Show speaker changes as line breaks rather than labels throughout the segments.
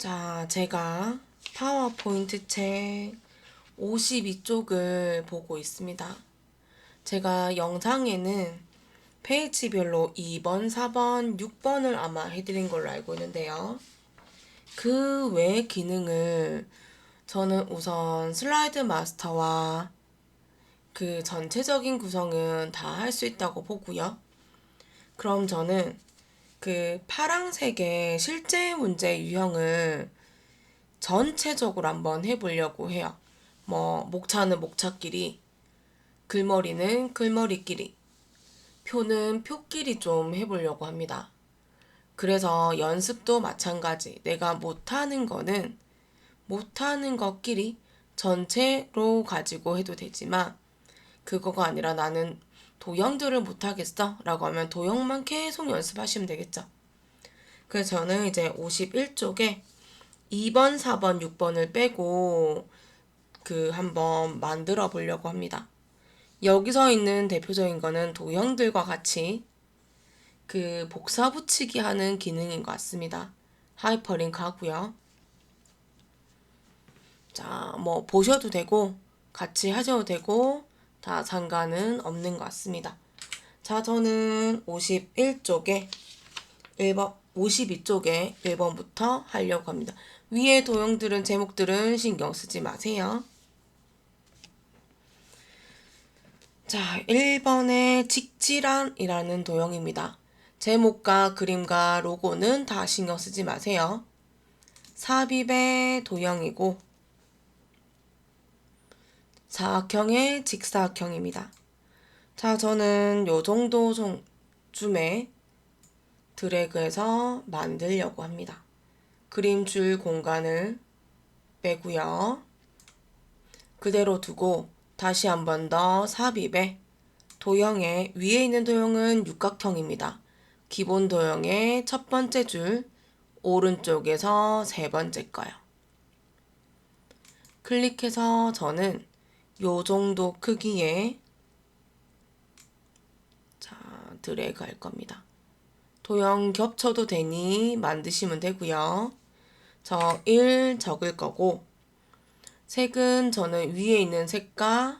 자, 제가 파워포인트 책 52쪽을 보고 있습니다. 제가 영상에는 페이지별로 2번, 4번, 6번을 아마 해드린 걸로 알고 있는데요. 그 외 기능을 저는 우선 슬라이드 마스터와 그 전체적인 구성은 다 할 수 있다고 보고요. 그럼 저는 그 파랑색의 실제 문제 유형을 전체적으로 한번 해보려고 해요. 목차는 목차끼리, 글머리는 글머리끼리, 표는 표끼리 좀 해보려고 합니다. 그래서 연습도 마찬가지. 내가 못하는 거는 못하는 것끼리 전체로 가지고 해도 되지만, 그거가 아니라 나는 도형들을 못하겠어 라고 하면 도형만 계속 연습하시면 되겠죠. 그래서 저는 이제 51쪽에 2번, 4번, 6번을 빼고 한번 만들어 보려고 합니다. 여기서 있는 대표적인 거는 도형들과 같이 복사 붙이기 하는 기능인 것 같습니다. 하이퍼링크 하고요. 자, 보셔도 되고 같이 하셔도 되고 다 상관은 없는 것 같습니다. 자, 저는 51쪽에 1번, 52쪽에 1번부터 하려고 합니다. 위에 도형들은 제목들은 신경 쓰지 마세요. 자, 1번의 직질환이라는 도형입니다. 제목과 그림과 로고는 다 신경 쓰지 마세요. 삽입의 도형이고 사각형의 직사각형입니다. 자, 저는 요 정도 쯤에 드래그해서 만들려고 합니다. 그림줄 공간을 빼고요. 그대로 두고 다시 한 번 더 삽입에 도형의 위에 있는 도형은 육각형입니다. 기본 도형의 첫 번째 줄 오른쪽에서 세 번째 거요. 클릭해서 저는 요 정도 크기의 드래그 할 겁니다. 도형 겹쳐도 되니 만드시면 되고요. 저 1 적을 거고 색은 저는 위에 있는 색과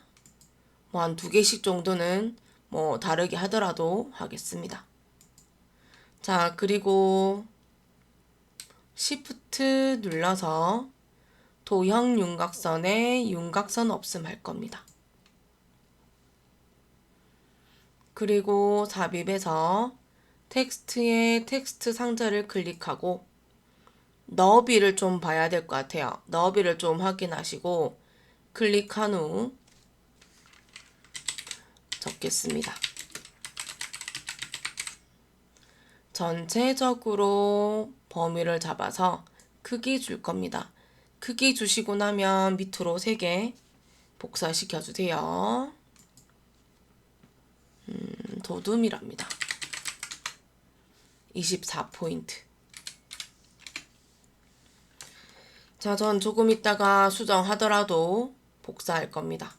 한 2개씩 정도는 다르게 하더라도 하겠습니다. 자, 그리고 Shift 눌러서 도형 윤곽선에 윤곽선 없음 할 겁니다. 그리고 삽입에서 텍스트의 텍스트 상자를 클릭하고 너비를 좀 봐야 될 것 같아요. 너비를 좀 확인하시고 클릭한 후 적겠습니다. 전체적으로 범위를 잡아서 크기 줄 겁니다. 크기 주시고 나면 밑으로 3개 복사시켜 주세요. 도둠이랍니다. 24포인트. 자, 전 조금 있다가 수정하더라도 복사할 겁니다.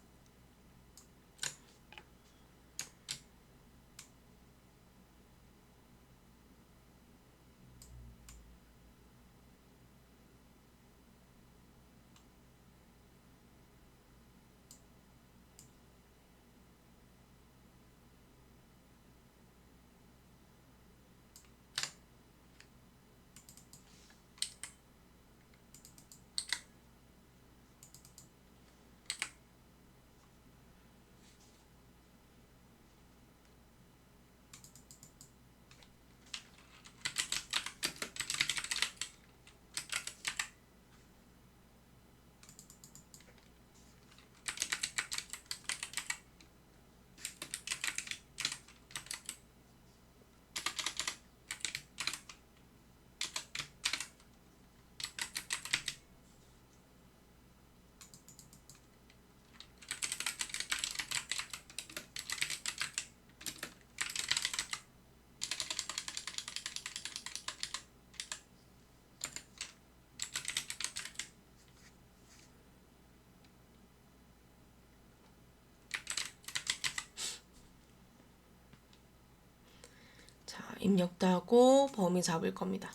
자, 입력도 하고 범위 잡을 겁니다.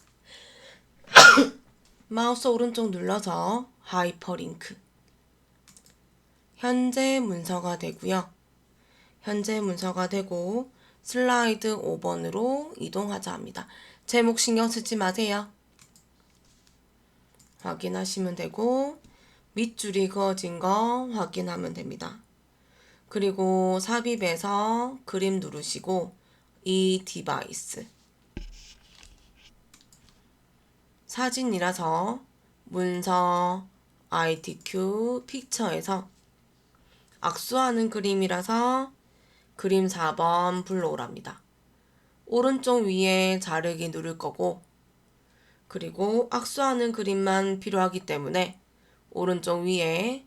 마우스 오른쪽 눌러서 하이퍼링크. 현재 문서가 되고요. 현재 문서가 되고 슬라이드 5번으로 이동하자 합니다. 제목 신경 쓰지 마세요. 확인하시면 되고 밑줄이 그어진 거 확인하면 됩니다. 그리고 삽입에서 그림 누르시고 이 디바이스 사진이라서 문서 ITQ 픽처에서 악수하는 그림이라서 그림 4번 불러오랍니다. 오른쪽 위에 자르기 누를 거고 그리고 악수하는 그림만 필요하기 때문에 오른쪽 위에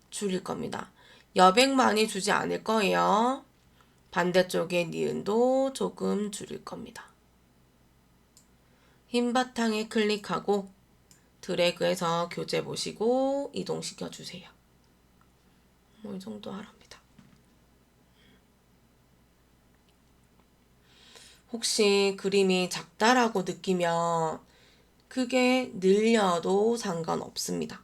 줄일 겁니다. 여백 많이 주지 않을 거예요. 반대쪽에 니은도 조금 줄일 겁니다. 흰 바탕에 클릭하고 드래그해서 교재 보시고 이동시켜 주세요. 이 정도 하랍니다. 혹시 그림이 작다라고 느끼면 크게 늘려도 상관없습니다.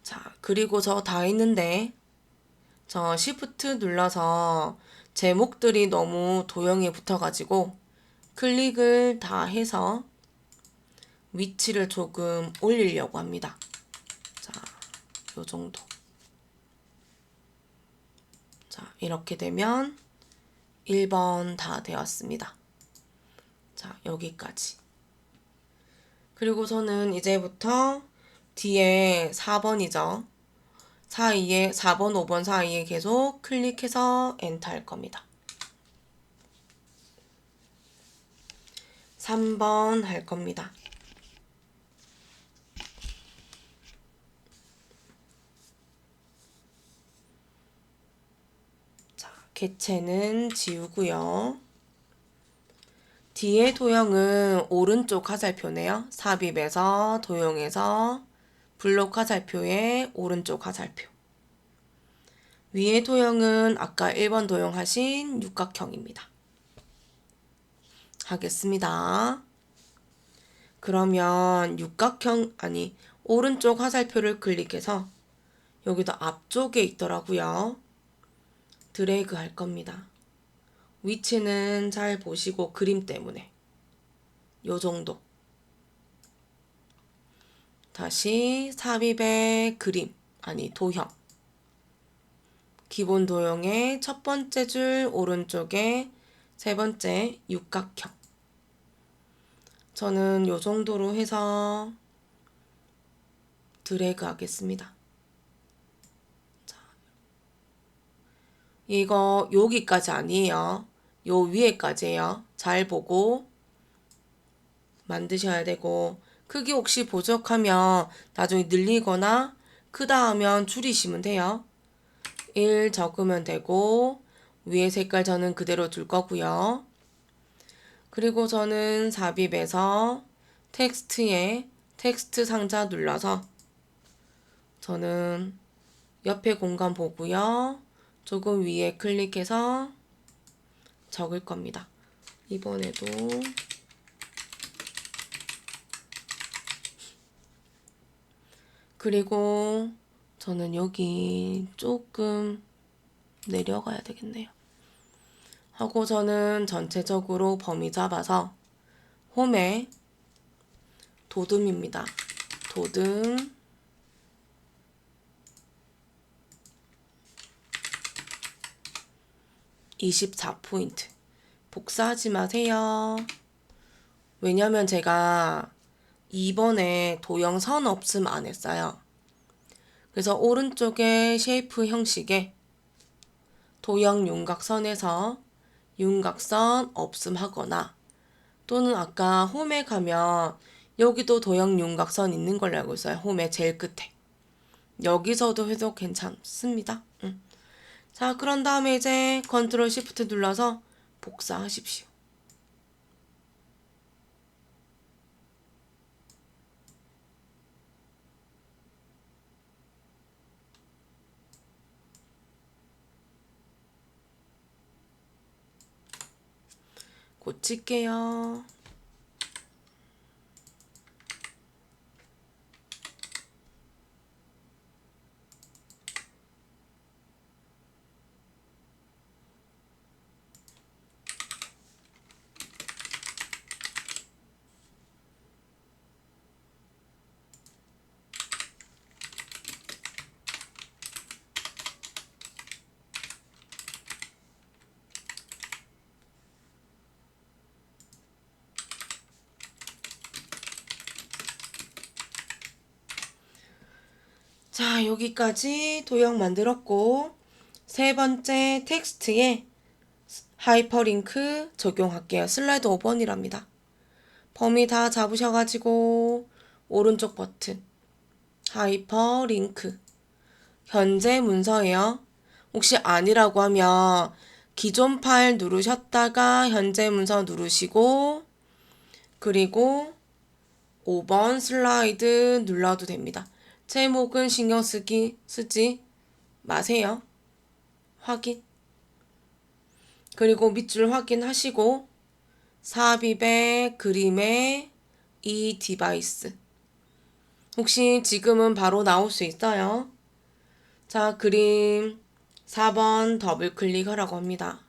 자, 그리고 저 다 했는데 저 Shift 눌러서 제목들이 너무 도형에 붙어가지고 클릭을 다 해서 위치를 조금 올리려고 합니다. 자, 요 정도. 자, 이렇게 되면 1번 다 되었습니다. 자, 여기까지. 그리고 저는 이제부터 뒤에 4번이죠. 사이에 4번, 5번 사이에 계속 클릭해서 엔터 할 겁니다. 3번 할 겁니다. 자, 개체는 지우고요. 뒤에 도형은 오른쪽 화살표네요. 삽입에서 도형에서 블록 화살표에 오른쪽 화살표. 위에 도형은 아까 1번 도형하신 육각형입니다. 하겠습니다. 그러면 육각형 오른쪽 화살표를 클릭해서 여기도 앞쪽에 있더라고요. 드래그 할 겁니다. 위치는 잘 보시고 그림 때문에 요 정도. 다시 삽입의 그림 도형. 기본 도형의 첫 번째 줄 오른쪽에 세 번째 육각형. 저는 요 정도로 해서 드래그 하겠습니다. 자, 이거 여기까지 아니에요. 요 위에까지예요. 잘 보고 만드셔야 되고 크기 혹시 부족하면 나중에 늘리거나 크다 하면 줄이시면 돼요. 1 적으면 되고 위에 색깔 저는 그대로 둘 거고요. 그리고 저는 삽입에서 텍스트에 텍스트 상자 눌러서 저는 옆에 공간 보고요. 조금 위에 클릭해서 적을 겁니다. 이번에도 그리고 저는 여기 조금 내려가야 되겠네요. 하고 저는 전체적으로 범위 잡아서 홈에 도듬입니다. 도듬 24포인트 복사하지 마세요. 왜냐면 제가 2번에 도형 선 없음 안 했어요. 그래서 오른쪽에 쉐이프 형식에 도형 윤곽선에서 윤곽선 없음 하거나 또는 아까 홈에 가면 여기도 도형 윤곽선 있는 걸로 알고 있어요. 홈의 제일 끝에. 여기서도 해도 괜찮습니다. 자, 그런 다음에 이제 컨트롤 시프트 눌러서 복사하십시오. 고칠게요. 자, 여기까지 도형 만들었고, 세 번째 텍스트에 하이퍼링크 적용할게요. 슬라이드 5번이랍니다. 범위 다 잡으셔가지고 오른쪽 버튼 하이퍼링크 현재 문서예요. 혹시 아니라고 하면 기존 파일 누르셨다가 현재 문서 누르시고 그리고 5번 슬라이드 눌러도 됩니다. 제목은 신경 쓰지 마세요. 확인. 그리고 밑줄 확인하시고 삽입의 그림의 이 디바이스 혹시 지금은 바로 나올 수 있어요. 자, 그림 4번 더블 클릭하라고 합니다.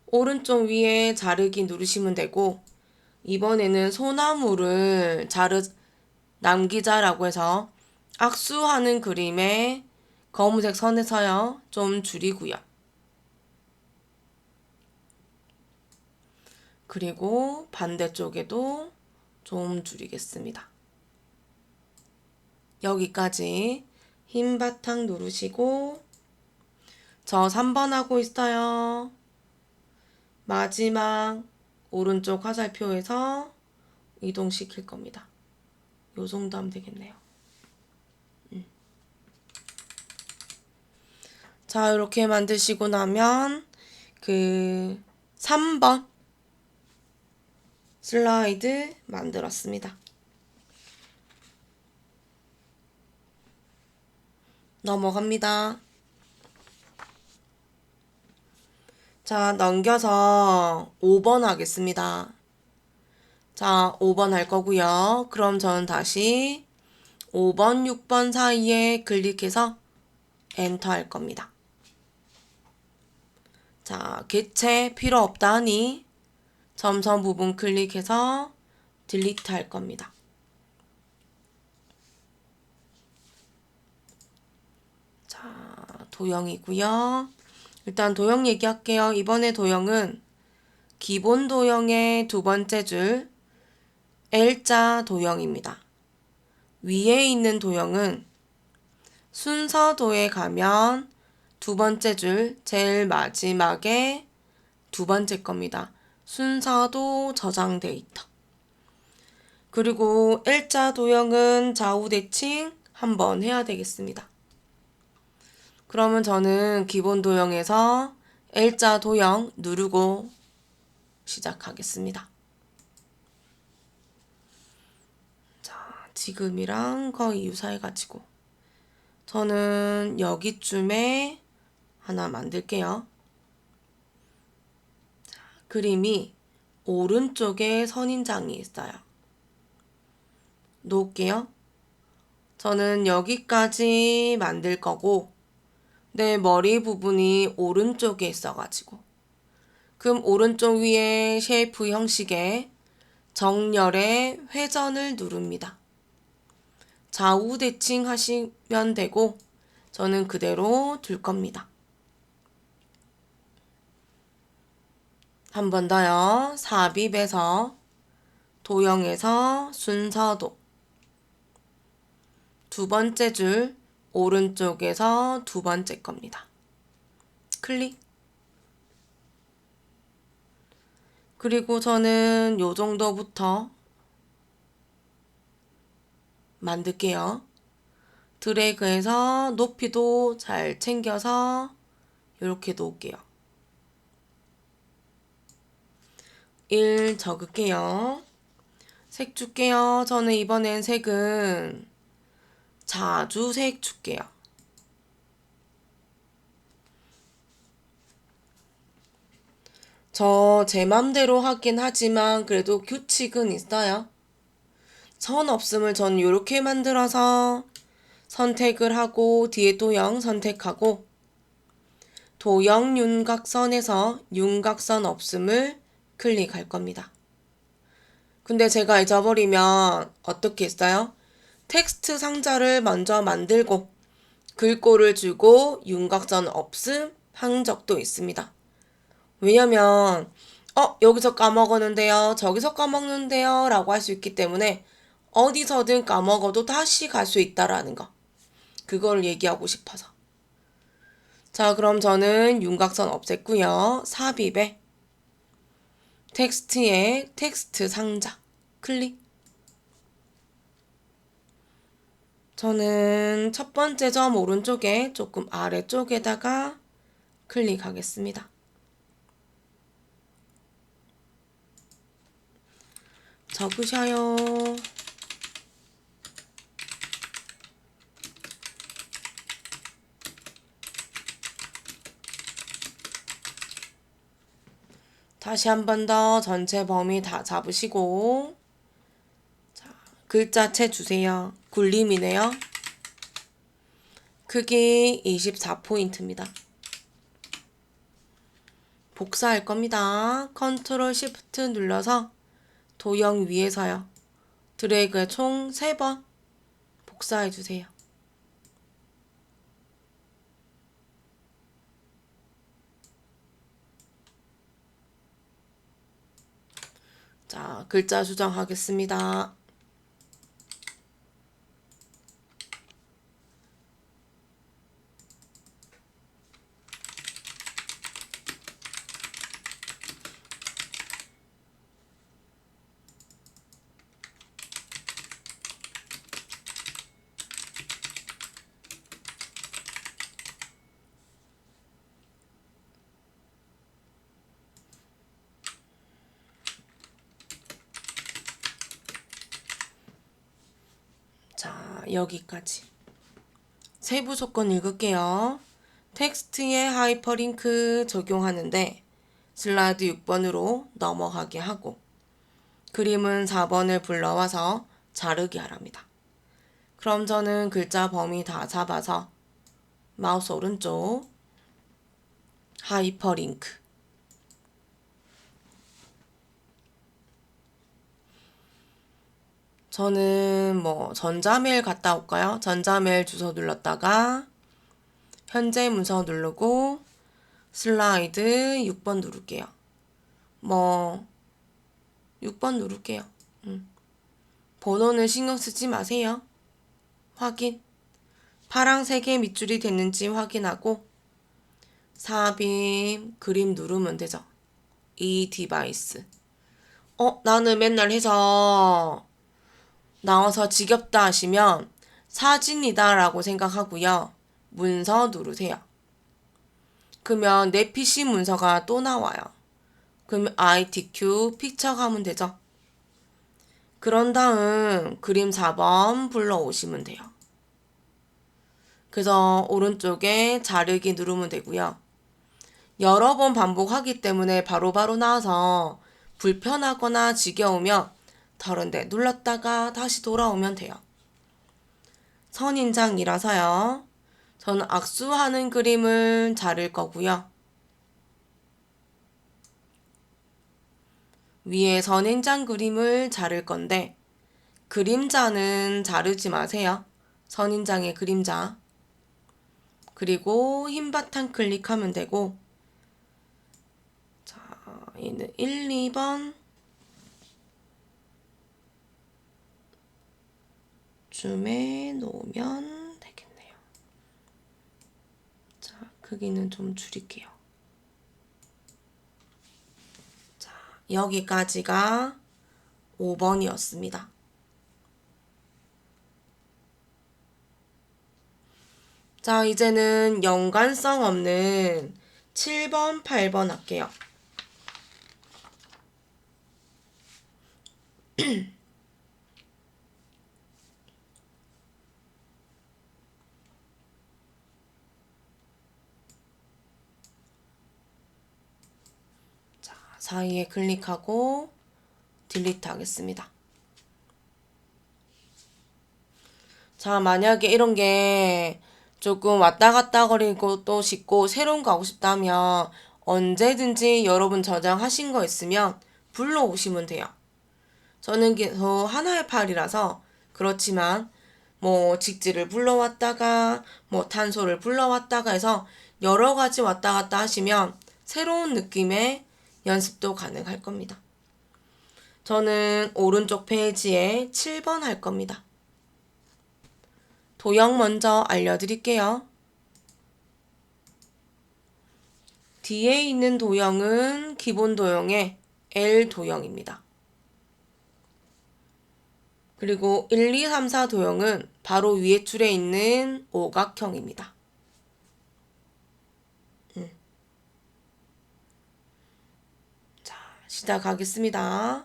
오른쪽 위에 자르기 누르시면 되고 이번에는 소나무를 남기자라고 해서 악수하는 그림에 검은색 선에서요. 좀 줄이고요. 그리고 반대쪽에도 좀 줄이겠습니다. 여기까지 흰 바탕 누르시고 저 3번 하고 있어요. 마지막 오른쪽 화살표에서 이동시킬 겁니다. 요 정도 하면 되겠네요. 자, 이렇게 만드시고 나면 그 3번 슬라이드 만들었습니다. 넘어갑니다. 자, 넘겨서 5번 하겠습니다. 자, 5번 할 거고요. 그럼 저는 다시 5번, 6번 사이에 클릭해서 엔터 할 겁니다. 자, 개체 필요 없다니 점선 부분 클릭해서 딜리트 할 겁니다. 자, 도형이고요. 일단 도형 얘기할게요. 이번에 도형은 기본 도형의 두 번째 줄 L자 도형입니다. 위에 있는 도형은 순서도에 가면 두 번째 줄 제일 마지막에 두 번째 겁니다. 순서도 저장 데이터. 그리고 L자 도형은 좌우 대칭 한번 해야 되겠습니다. 그러면 저는 기본 도형에서 L자 도형 누르고 시작하겠습니다. 자, 지금이랑 거의 유사해가지고 저는 여기쯤에 하나 만들게요. 자, 그림이 오른쪽에 선인장이 있어요. 놓을게요. 저는 여기까지 만들 거고 내 머리 부분이 오른쪽에 있어가지고 그럼 오른쪽 위에 쉐이프 형식의 정렬의 회전을 누릅니다. 좌우 대칭 하시면 되고 저는 그대로 둘 겁니다. 한 번 더요. 삽입에서 도형에서 순서도 두 번째 줄 오른쪽에서 두 번째 겁니다. 클릭. 그리고 저는 요 정도부터 만들게요. 드래그해서 높이도 잘 챙겨서 이렇게 놓을게요. 1 적을게요. 색 줄게요. 저는 이번엔 색은 자주색 줄게요. 저 제 맘대로 하긴 하지만 그래도 규칙은 있어요. 선 없음을 전 이렇게 만들어서 선택을 하고 뒤에 도형 선택하고 도형 윤곽선에서 윤곽선 없음을 클릭할 겁니다. 근데 제가 잊어버리면 어떻게 했어요? 텍스트 상자를 먼저 만들고 글꼴을 주고 윤곽선 없음 한 적도 있습니다. 왜냐면 여기서 까먹었는데요. 저기서 까먹는데요. 라고 할 수 있기 때문에 어디서든 까먹어도 다시 갈 수 있다라는 거. 그걸 얘기하고 싶어서. 자, 그럼 저는 윤곽선 없앴고요. 삽입에 텍스트에 텍스트 상자 클릭. 저는 첫 번째 점 오른쪽에 조금 아래쪽에다가 클릭하겠습니다. 적으셔요. 다시 한 번 더 전체 범위 다 잡으시고, 자, 글자체 주세요. 굴림이네요. 크기 24포인트입니다. 복사할 겁니다. 컨트롤 시프트 눌러서 도형 위에서요. 드래그 총 3번 복사해 주세요. 자, 글자 수정하겠습니다. 자, 여기까지. 세부 조건 읽을게요. 텍스트에 하이퍼링크 적용하는데 슬라이드 6번으로 넘어가게 하고 그림은 4번을 불러와서 자르게 하랍니다. 그럼 저는 글자 범위 다 잡아서 마우스 오른쪽 하이퍼링크 저는 전자메일 갔다 올까요? 전자메일 주소 눌렀다가 현재 문서 누르고 슬라이드 6번 누를게요. 6번 누를게요. 번호는 신경 쓰지 마세요. 확인. 파랑색의 밑줄이 됐는지 확인하고 삽입 그림 누르면 되죠. 이 디바이스. 나는 맨날 해서 나와서 지겹다 하시면 사진이다 라고 생각하고요. 문서 누르세요. 그러면 내 PC 문서가 또 나와요. 그러면 ITQ 픽처 가면 되죠. 그런 다음 그림 4번 불러오시면 돼요. 그래서 오른쪽에 자르기 누르면 되고요. 여러 번 반복하기 때문에 바로바로 나와서 불편하거나 지겨우면 다른 데 눌렀다가 다시 돌아오면 돼요. 선인장이라서요. 저는 악수하는 그림을 자를 거고요. 위에 선인장 그림을 자를 건데 그림자는 자르지 마세요. 선인장의 그림자. 그리고 흰 바탕 클릭하면 되고 자, 얘는 1, 2번 줌에 놓으면 되겠네요. 자, 크기는 좀 줄일게요. 자, 여기까지가 5번이었습니다. 자, 이제는 연관성 없는 7번, 8번 할게요. 자, 사이에 클릭하고 딜리트 하겠습니다. 자, 만약에 이런 게 조금 왔다 갔다 거리고 또 싶고 새로운 거 하고 싶다면 언제든지 여러분 저장하신 거 있으면 불러오시면 돼요. 저는 계속 하나의 파일이라서 그렇지만 직지를 불러왔다가 탄소를 불러왔다가 해서 여러 가지 왔다 갔다 하시면 새로운 느낌의 연습도 가능할 겁니다. 저는 오른쪽 페이지에 7번 할 겁니다. 도형 먼저 알려드릴게요. 뒤에 있는 도형은 기본 도형의 L 도형입니다. 그리고 1, 2, 3, 4 도형은 바로 위에 줄에 있는 오각형입니다. 자, 시작하겠습니다.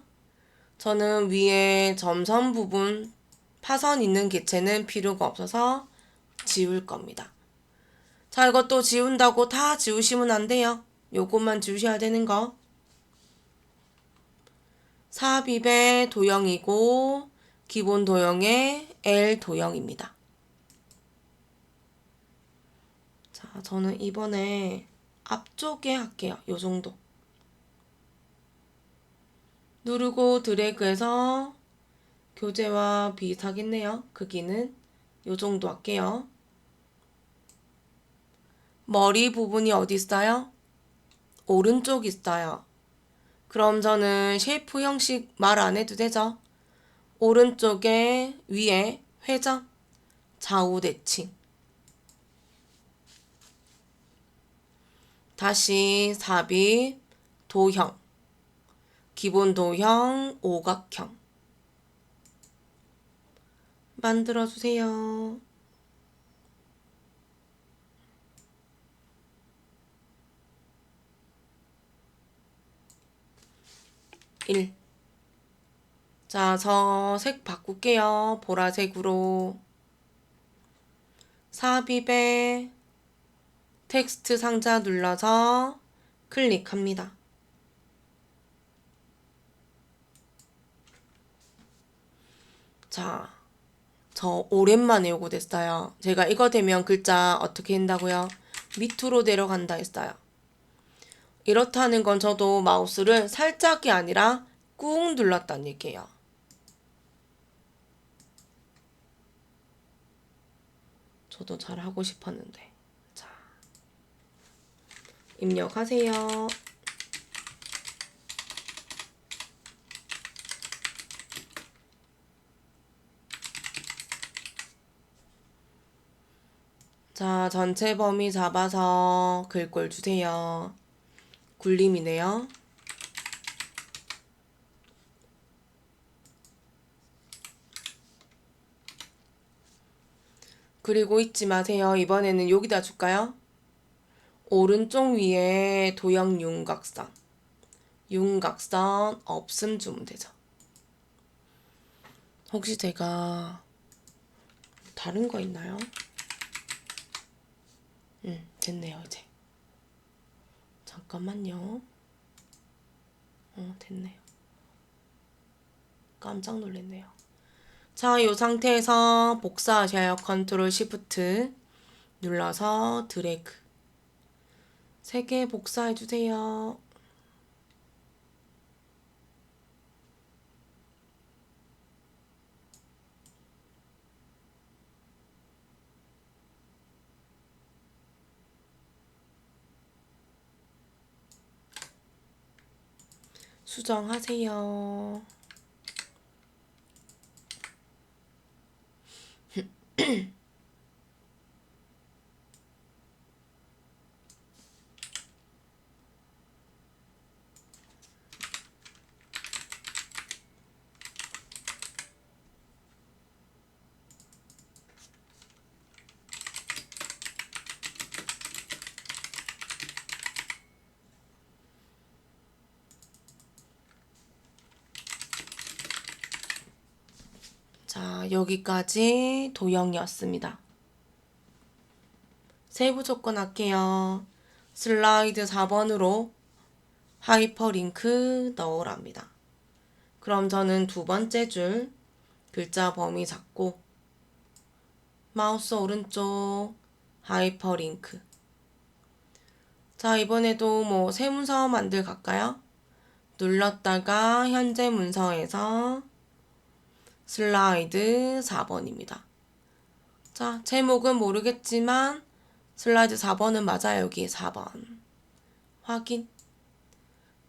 저는 위에 점선 부분 파선 있는 개체는 필요가 없어서 지울 겁니다. 자, 이것도 지운다고 다 지우시면 안 돼요. 요것만 지우셔야 되는 거. 삽입의 도형이고 기본 도형의 L 도형입니다. 자, 저는 이번에 앞쪽에 할게요. 요 정도. 누르고 드래그해서 교재와 비슷하겠네요. 크기는 요 정도 할게요. 머리 부분이 어디 있어요? 오른쪽 있어요. 그럼 저는 쉐이프 형식 말 안 해도 되죠? 오른쪽에 위에 회전, 좌우 대칭. 다시 삽입, 도형, 기본 도형, 오각형. 만들어주세요. 자, 저 색 바꿀게요. 보라색으로. 삽입에 텍스트 상자 눌러서 클릭합니다. 자, 저 오랜만에 요거 됐어요. 제가 이거 되면 글자 어떻게 한다고요? 밑으로 내려간다 했어요. 이렇다는 건 저도 마우스를 살짝이 아니라 꾹 눌렀다는 얘기예요. 저도 잘 하고 싶었는데. 자, 입력하세요. 자, 전체 범위 잡아서 글꼴 주세요. 굴림이네요. 그리고 잊지 마세요. 이번에는 여기다 줄까요? 오른쪽 위에 도형 윤곽선. 윤곽선 없음 주면 되죠. 혹시 제가 다른 거 있나요? 됐네요, 이제. 잠깐만요. 됐네요. 깜짝 놀랐네요. 자, 이 상태에서 복사하셔요. 컨트롤 시프트 눌러서 드래그. 3개 복사해주세요. 수정하세요. 자, 여기까지 도형이었습니다. 세부 조건 할게요. 슬라이드 4번으로 하이퍼링크 넣으랍니다. 그럼 저는 두 번째 줄 글자 범위 잡고 마우스 오른쪽 하이퍼링크. 자, 이번에도 뭐 새 문서 만들 갈까요? 눌렀다가 현재 문서에서 슬라이드 4번입니다. 자, 제목은 모르겠지만 슬라이드 4번은 맞아요. 여기 4번. 확인.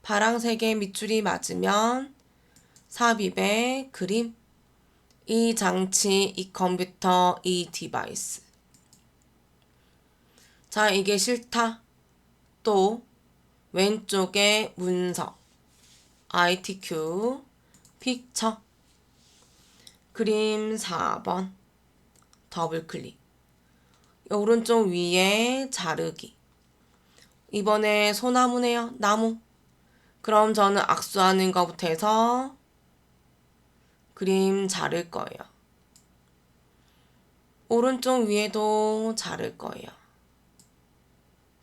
파랑색의 밑줄이 맞으면 삽입의 그림 이 장치, 이 컴퓨터, 이 디바이스. 자, 이게 싫다. 또 왼쪽에 문서, ITQ, 픽처, 그림 4번, 더블 클릭. 오른쪽 위에 자르기. 이번에 소나무네요. 나무. 그럼 저는 악수하는 것부터 해서 그림 자를 거예요. 오른쪽 위에도 자를 거예요.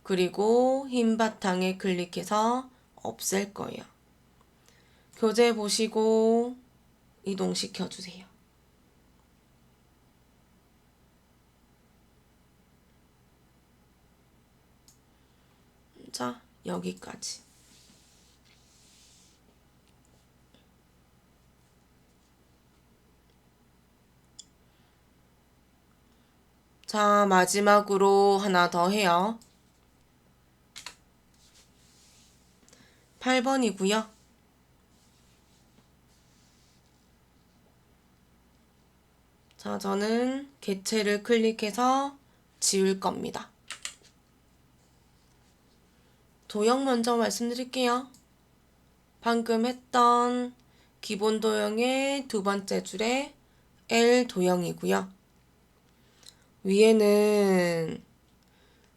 그리고 흰 바탕에 클릭해서 없앨 거예요. 교재 보시고 이동시켜 주세요. 자, 여기까지. 자, 마지막으로 하나 더 해요. 8번이고요. 자, 저는 개체를 클릭해서 지울 겁니다. 도형 먼저 말씀드릴게요. 방금 했던 기본 도형의 두 번째 줄에 L 도형이고요. 위에는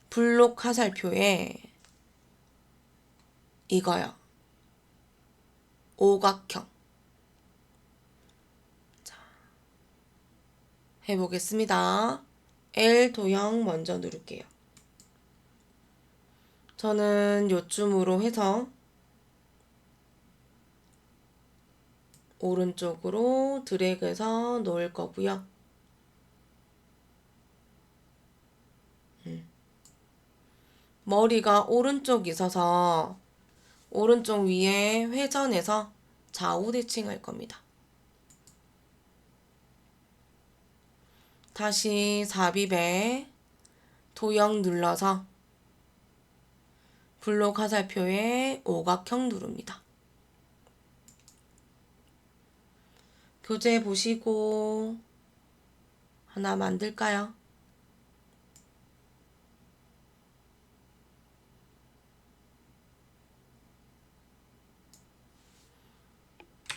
블록 화살표에 이거요. 오각형. 자, 해보겠습니다. L 도형 먼저 누를게요. 저는 요쯤으로 해서 오른쪽으로 드래그해서 놓을 거고요. 머리가 오른쪽 있어서 오른쪽 위에 회전해서 좌우 대칭할 겁니다. 다시 삽입에 도형 눌러서 블록 화살표에 오각형 누릅니다. 교재 보시고 하나 만들까요?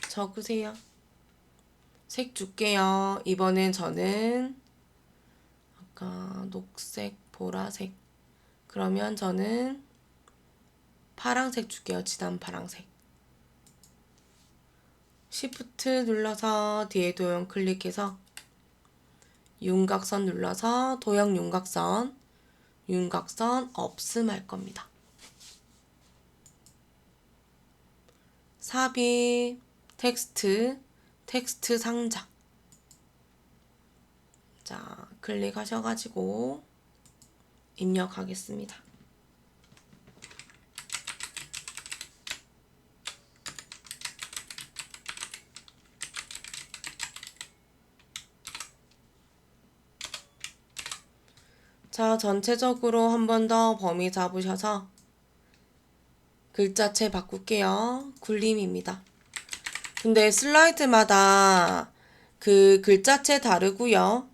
적으세요. 색 줄게요. 이번엔 저는 아까 녹색, 보라색. 그러면 저는 파랑색 줄게요. 진한 파랑색. Shift 눌러서 뒤에 도형 클릭해서 윤곽선 눌러서 도형 윤곽선 없음 할 겁니다. 삽입, 텍스트 상자. 자, 클릭하셔가지고 입력하겠습니다. 자, 전체적으로 한 번 더 범위 잡으셔서 글자체 바꿀게요. 굴림입니다. 근데 슬라이드마다 그 글자체 다르고요.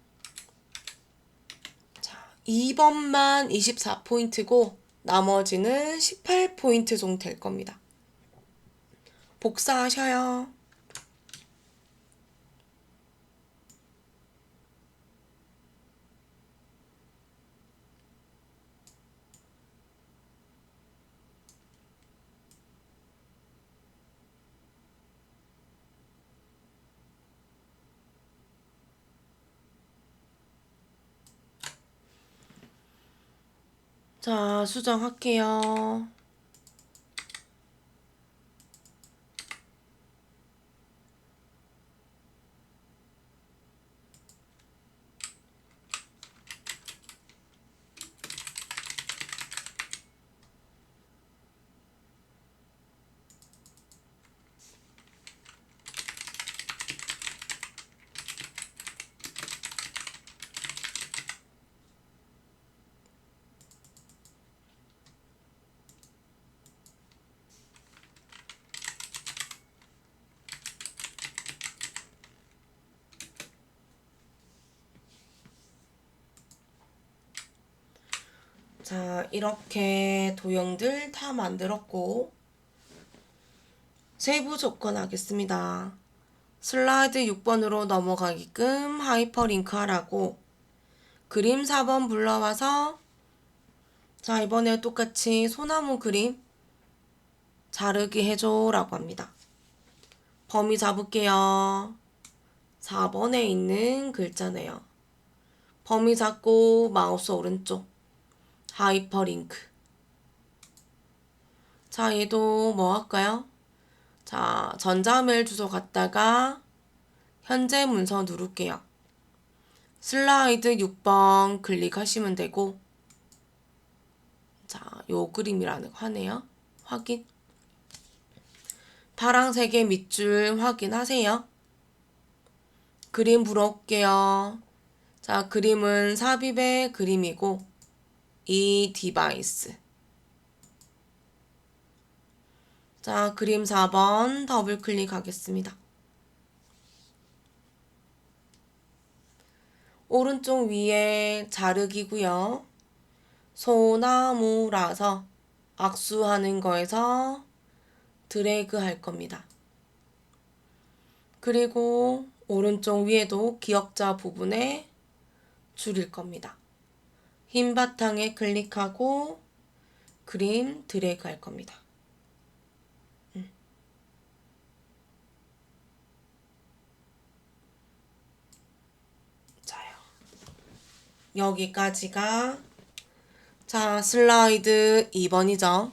자, 2번만 24포인트고 나머지는 18포인트 정도 될 겁니다. 복사하셔요. 자, 수정할게요. 자, 이렇게 도형들 다 만들었고 세부 조건 하겠습니다. 슬라이드 6번으로 넘어가게끔 하이퍼링크 하라고 그림 4번 불러와서 자, 이번에 똑같이 소나무 그림 자르기 해줘 라고 합니다. 범위 잡을게요. 4번에 있는 글자네요. 범위 잡고 마우스 오른쪽 하이퍼링크. 자, 얘도 뭐 할까요? 자, 전자메일 주소 갖다가 현재 문서 누를게요. 슬라이드 6번 클릭하시면 되고 자, 요 그림이라는 거 하네요. 확인. 파란색의 밑줄 확인하세요. 그림 불어올게요. 자, 그림은 삽입의 그림이고 이 디바이스. 자, 그림 4번 더블 클릭하겠습니다. 오른쪽 위에 자르기고요. 소나무라서 악수하는 거에서 드래그 할 겁니다. 그리고 오른쪽 위에도 기역자 부분에 줄일 겁니다. 흰 바탕에 클릭하고 그림 드래그 할 겁니다. 자요. 여기까지가 자, 슬라이드 2번이죠.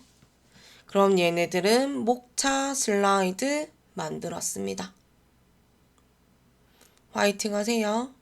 그럼 얘네들은 목차 슬라이드 만들었습니다. 화이팅 하세요.